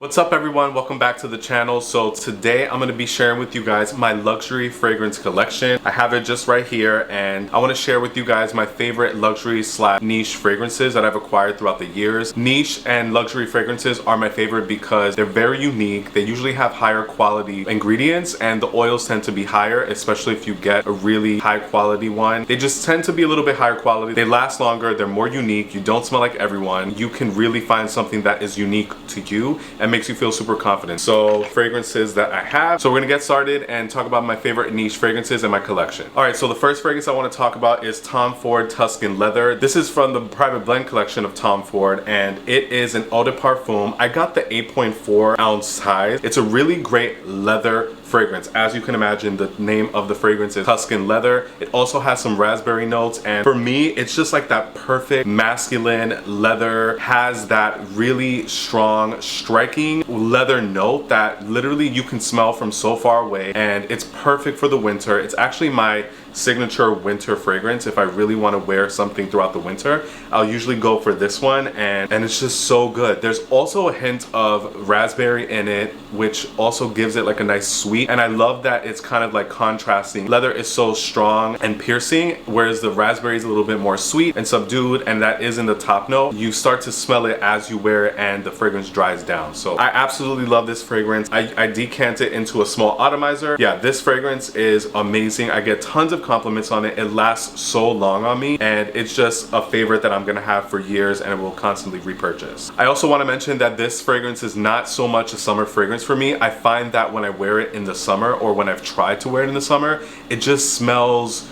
What's up everyone, welcome back to the channel. So today I'm going to be sharing with you guys my luxury fragrance collection. I have it just right here and I want to share with you guys my favorite luxury / niche fragrances that I've acquired throughout the years. Niche and luxury fragrances are my favorite because they're very unique. They usually have higher quality ingredients and the oils tend to be higher, especially if you get a really high quality one. They just tend to be a little bit higher quality. They last longer, they're more unique, you don't smell like everyone. You can really find something that is unique to you and makes you feel super confident. So fragrances that I have. So we're gonna get started and talk about my favorite niche fragrances in my collection. All right, so the first fragrance I want to talk about is Tom Ford Tuscan Leather. This is from the private blend collection of Tom Ford and it is an eau de parfum. I got the 8.4 ounce size. It's a really great leather fragrance. As you can imagine, the name of the fragrance is Tuscan Leather. It also has some raspberry notes, and for me it's just like that perfect masculine leather, has that really strong striking leather note that literally you can smell from so far away, and it's perfect for the winter. It's actually my signature winter fragrance. If I really want to wear something throughout the winter, I'll usually go for this one, and it's just so good. There's also a hint of raspberry in it, which also gives it like a nice sweet, and I love that it's kind of like contrasting. Leather is so strong and piercing, whereas the raspberry is a little bit more sweet and subdued, and that is in the top note. You start to smell it as you wear it and the fragrance dries down. So I absolutely love this fragrance. I decant it into a small atomizer. Yeah, this fragrance is amazing. I get tons of compliments on it. It lasts so long on me, and it's just a favorite that I'm gonna have for years and will constantly repurchase. I also want to mention that this fragrance is not so much a summer fragrance for me. I find that when I wear it in the summer, or when I've tried to wear it in the summer, it just smells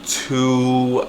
too...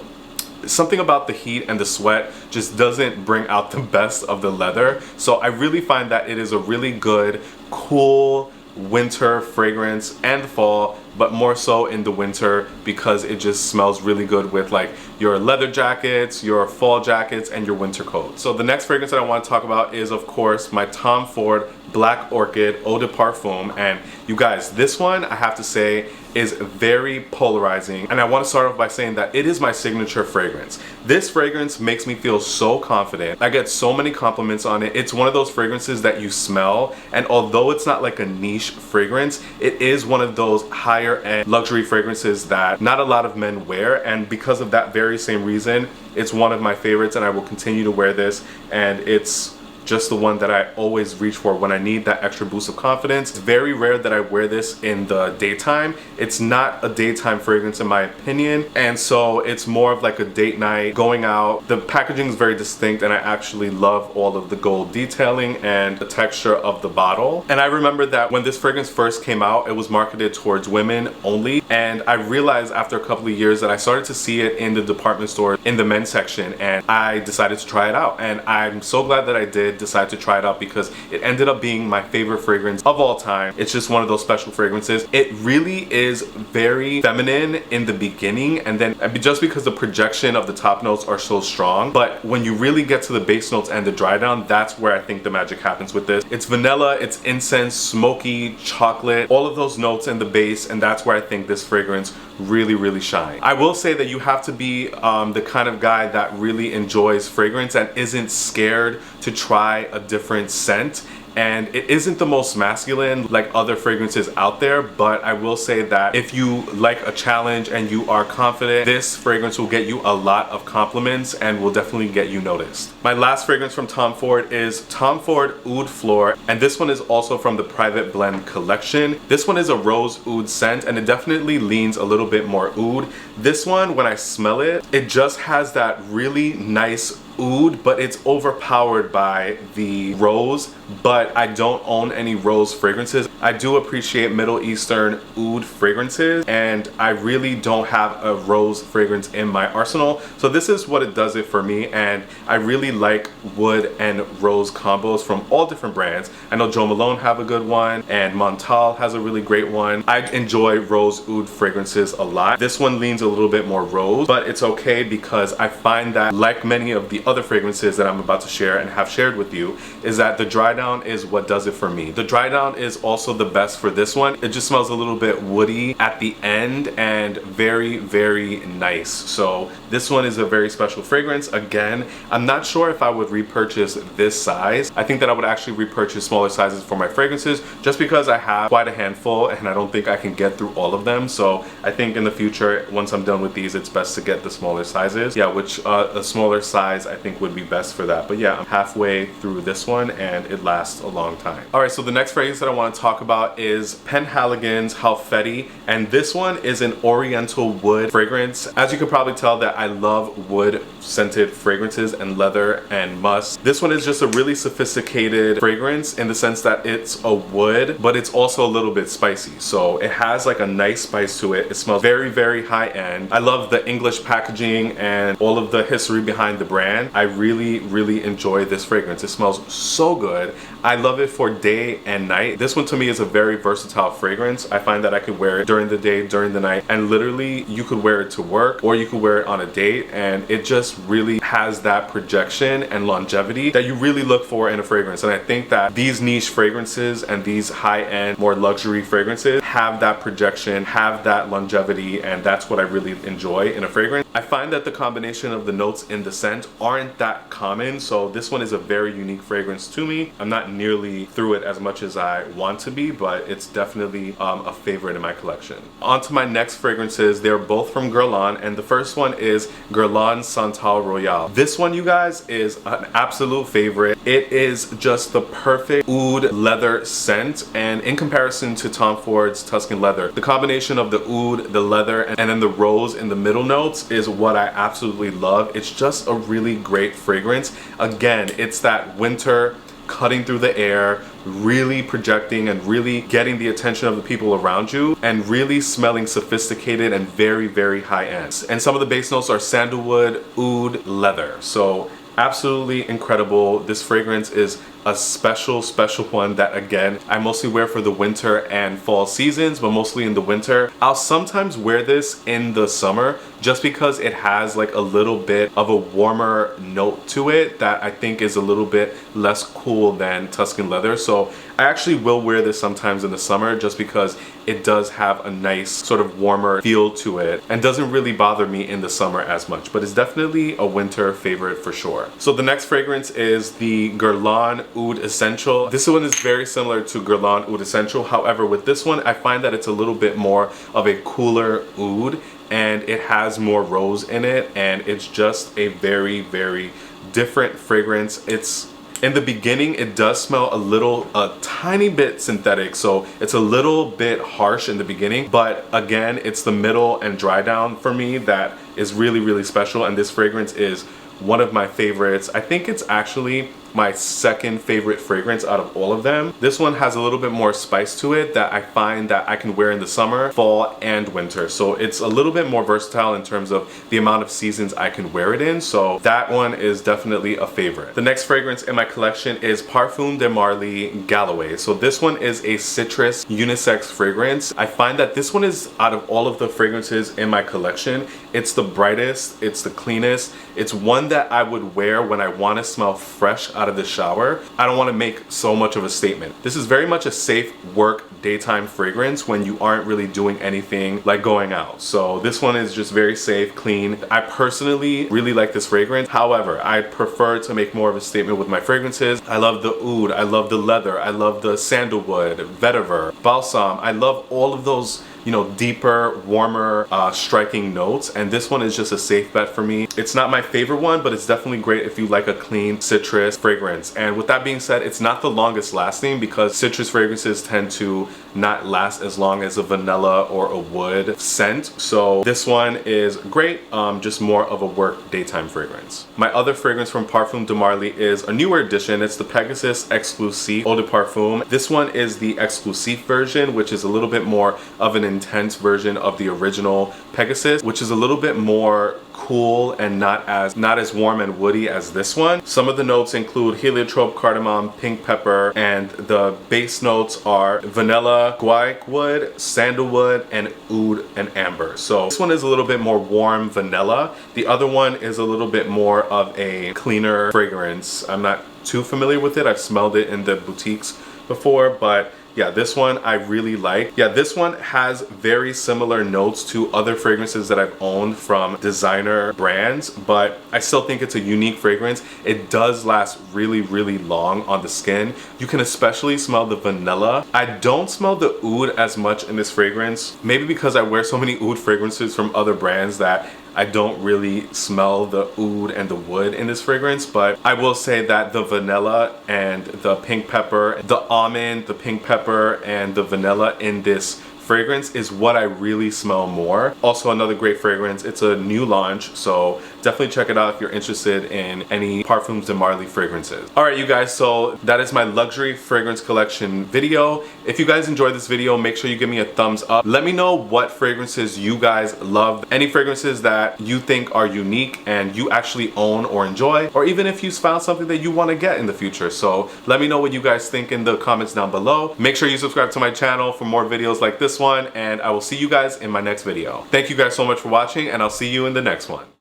something about the heat and the sweat just doesn't bring out the best of the leather. So I really find that it is a really good, cool winter fragrance and fall, but more so in the winter because it just smells really good with like your leather jackets, your fall jackets, and your winter coats. So the next fragrance that I want to talk about is of course my Tom Ford Black Orchid Eau de Parfum. And you guys, this one I have to say is very polarizing, and I want to start off by saying that it is my signature fragrance. This fragrance makes me feel so confident. I get so many compliments on it. It's one of those fragrances that you smell, and although it's not like a niche fragrance, it is one of those higher end luxury fragrances that not a lot of men wear, and because of that very same reason, it's one of my favorites, and I will continue to wear this, and it's just the one that I always reach for when I need that extra boost of confidence. It's very rare that I wear this in the daytime. It's not a daytime fragrance in my opinion, and so it's more of like a date night, going out. The packaging is very distinct, and I actually love all of the gold detailing and the texture of the bottle. And I remember that when this fragrance first came out, it was marketed towards women only, and I realized after a couple of years that I started to see it in the department store in the men's section, and I decided to try it out, and I'm so glad that I did decide to try it out because it ended up being my favorite fragrance of all time. It's just one of those special fragrances. It really is very feminine in the beginning, and then just because the projection of the top notes are so strong, but when you really get to the base notes and the dry down, that's where I think the magic happens with this. It's vanilla, it's incense, smoky, chocolate, all of those notes in the base, and that's where I think this fragrance really shines. I will say that you have to be the kind of guy that really enjoys fragrance and isn't scared to try a different scent, and it isn't the most masculine like other fragrances out there, but I will say that if you like a challenge and you are confident, this fragrance will get you a lot of compliments and will definitely get you noticed. My last fragrance from Tom Ford is Tom Ford Oud Fleur, and this one is also from the private blend collection. This one is a rose oud scent, and it definitely leans a little bit more oud. This one, when I smell it, it just has that really nice oud, but it's overpowered by the rose, but I don't own any rose fragrances. I do appreciate Middle Eastern oud fragrances, and I really don't have a rose fragrance in my arsenal, so this is what it does it for me. And I really like wood and rose combos from all different brands. I know Jo Malone have a good one, and Montal has a really great one. I enjoy rose oud fragrances a lot. This one leans a little bit more rose, but it's okay because I find that like many of the other fragrances that I'm about to share and have shared with you is that the dry down is what does it for me. The dry down is also the best for this one. It just smells a little bit woody at the end and very, very nice. So this one is a very special fragrance. Again, I'm not sure if I would repurchase this size. I think that I would actually repurchase smaller sizes for my fragrances just because I have quite a handful and I don't think I can get through all of them. So I think in the future, once I'm done with these, it's best to get the smaller sizes. Yeah, which a smaller size I think would be best for that. But yeah, I'm halfway through this one and it lasts a long time. All right, so the next fragrance that I want to talk about is Penhaligons Health, and this one is an oriental wood fragrance. As you can probably tell that I love wood scented fragrances and leather and musk. This one is just a really sophisticated fragrance in the sense that it's a wood, but it's also a little bit spicy. So it has like a nice spice to it. It smells very, very high end. I love the English packaging and all of the history behind the brand. I really, really enjoy this fragrance. It smells so good. I love it for day and night. This one to me is a very versatile fragrance. I find that I could wear it during the day, during the night, and literally you could wear it to work or you could wear it on a date, and it just really has that projection and longevity that you really look for in a fragrance. And I think that these niche fragrances and these high-end, more luxury fragrances have that projection, have that longevity, and that's what I really enjoy in a fragrance. I find that the combination of the notes in the scent aren't that common, so this one is a very unique fragrance to me. I'm not nearly through it as much as I want to be, but it's definitely a favorite in my collection. On to my next fragrances. They're both from Guerlain, and the first one is Guerlain Santal Royale. This one, you guys, is an absolute favorite. It is just the perfect oud leather scent, and in comparison to Tom Ford's Tuscan leather, the combination of the oud, the leather, and then the rose in the middle notes is what I absolutely love. It's just a really great fragrance. Again, it's that winter cutting through the air, really projecting and really getting the attention of the people around you, and really smelling sophisticated and very, very high end. And some of the base notes are sandalwood, oud, leather. So absolutely incredible. This fragrance is a special one that, again, I mostly wear for the winter and fall seasons, but mostly in the winter. I'll sometimes wear this in the summer just because it has like a little bit of a warmer note to it that I think is a little bit less cool than Tuscan leather. So I actually will wear this sometimes in the summer just because it does have a nice sort of warmer feel to it and doesn't really bother me in the summer as much, but it's definitely a winter favorite for sure. So the next fragrance is the Guerlain Oud Essential. This one is very similar to Guerlain Oud Essential. However, with this one, I find that it's a little bit more of a cooler oud, and it has more rose in it, and it's just a very, very different fragrance. It's in the beginning, it does smell a tiny bit synthetic, so it's a little bit harsh in the beginning, but again, it's the middle and dry down for me that is really, really special, and this fragrance is one of my favorites. I think it's actually my second favorite fragrance out of all of them. This one has a little bit more spice to it that I find that I can wear in the summer, fall, and winter. So it's a little bit more versatile in terms of the amount of seasons I can wear it in. So that one is definitely a favorite. The next fragrance in my collection is Parfums de Marly Galloway. So this one is a citrus unisex fragrance. I find that this one is, out of all of the fragrances in my collection, it's the brightest, it's the cleanest. It's one that I would wear when I want to smell fresh out of the shower. I don't want to make so much of a statement. This is very much a safe work daytime fragrance when you aren't really doing anything like going out. So this one is just very safe, clean. I personally really like this fragrance. However, I prefer to make more of a statement with my fragrances. I love the oud, I love the leather, I love the sandalwood, vetiver, balsam. I love all of those, you know, deeper, warmer, striking notes, and this one is just a safe bet for me. It's not my favorite one, but it's definitely great if you like a clean citrus fragrance. And with that being said, it's not the longest lasting because citrus fragrances tend to not last as long as a vanilla or a wood scent. So this one is great, just more of a work daytime fragrance. My other fragrance from Parfums de Marly is a newer edition. It's the Pegasus Exclusive Eau de Parfum. This one is the exclusive version, which is a little bit more of an intense version of the original Pegasus, which is a little bit more cool and not as warm and woody as this one. Some of the notes include heliotrope, cardamom, pink pepper, and the base notes are vanilla, guaiac wood, sandalwood, and oud and amber. So this one is a little bit more warm vanilla. The other one is a little bit more of a cleaner fragrance. I'm not too familiar with it. I've smelled it in the boutiques before, but yeah, this one I really like. Yeah, this one has very similar notes to other fragrances that I've owned from designer brands, but I still think it's a unique fragrance. It does last really, really long on the skin. You can especially smell the vanilla. I don't smell the oud as much in this fragrance, maybe because I wear so many oud fragrances from other brands that I don't really smell the oud and the wood in this fragrance, but I will say that the vanilla and the pink pepper, the almond, the pink pepper, and the vanilla in this fragrance is what I really smell more. Also another great fragrance. It's a new launch, so definitely check it out if you're interested in any Parfums de Marly fragrances. Alright you guys, so that is my luxury fragrance collection video. If you guys enjoyed this video, make sure you give me a thumbs up. Let me know what fragrances you guys love, any fragrances that you think are unique and you actually own or enjoy, or even if you found something that you want to get in the future. So let me know what you guys think in the comments down below. Make sure you subscribe to my channel for more videos like this one, and I will see you guys in my next video. Thank you guys so much for watching, and I'll see you in the next one.